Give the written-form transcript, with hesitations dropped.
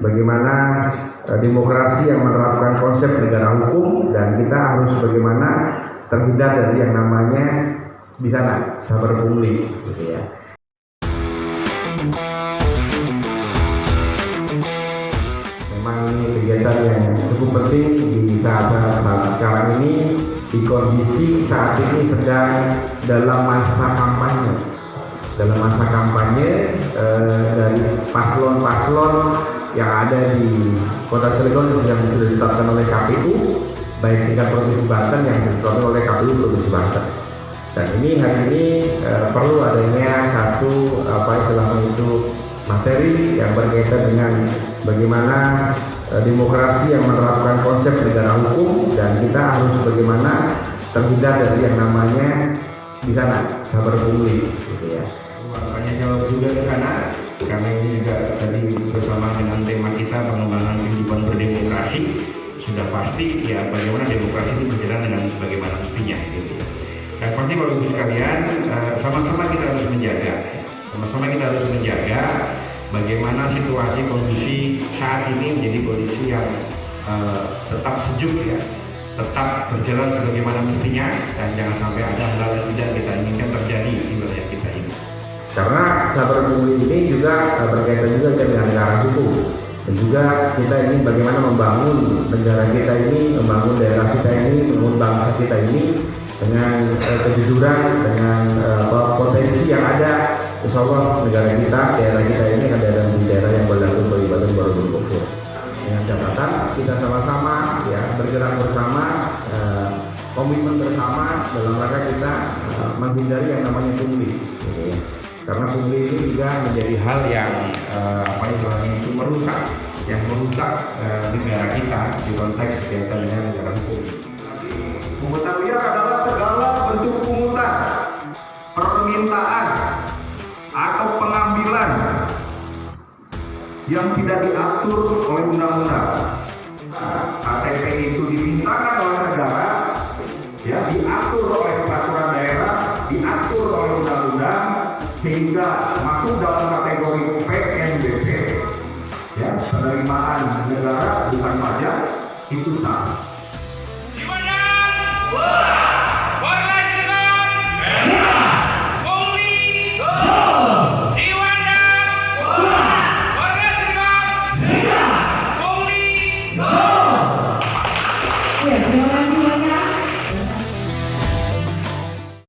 Bagaimana demokrasi yang menerapkan konsep negara hukum, dan kita harus bagaimana terhindar dari yang namanya di sana saber pungli, gitu ya. Memang ini kegiatan yang cukup penting di saat sekarang ini, di kondisi saat ini sedang dalam masa kampanye. Dalam masa kampanye dari paslon-paslon yang ada di Kota Cilegon yang sudah ditetapkan oleh KPU, baik tingkat provinsi Banten yang ditetapkan oleh KPU provinsi Banten. Dan ini hari ini perlu adanya satu itu materi yang berkaitan dengan bagaimana demokrasi yang menerapkan konsep negara hukum, dan kita harus bagaimana terhindar dari yang namanya di sana saber pungli, gitu ya. Banyak jawab juga ke sana, karena ini juga tadi bersama dengan tema kita pengembangan kehidupan berdemokrasi, sudah pasti ya bagaimana demokrasi itu berjalan dengan bagaimana mestinya, gitu. Dan pasti Bapak Ibu sekalian, sama-sama kita harus menjaga, bagaimana situasi kondisi saat ini menjadi kondisi yang tetap sejuk ya, tetap berjalan sebagaimana mestinya, dan jangan sampai ada hal-hal yang tidak kita inginkan terjadi di wilayah kita ini. Karena saber pungli ini juga berkaitan juga dengan negara hukum, dan juga kita ini bagaimana membangun negara kita ini, membangun daerah kita ini, membangun bangsa kita ini dengan kejujuran, dengan potensi yang ada. Insya Allah negara kita, daerah kita ini adalah daerah yang berlaku beribadah berkufur. Dengan catatan kita sama-sama ya bergerak bersama, komitmen bersama dalam rangka kita menghindari yang namanya pungli. Gitu ya. Karena pungli ini juga menjadi hal yang itu merusak negara kita di konteks kaitan dengan negara hukum. Pungutan liar adalah segala bentuk pungutan, permintaan atau pengambilan yang tidak diatur oleh undang-undang. KTP itu dimintakan oleh negara, ya diatur oleh peraturan daerah, diatur oleh undang-undang, sehingga masuk dalam kategori PNBP, ya penerimaan negara bukan pajak, itu sah. Gimana?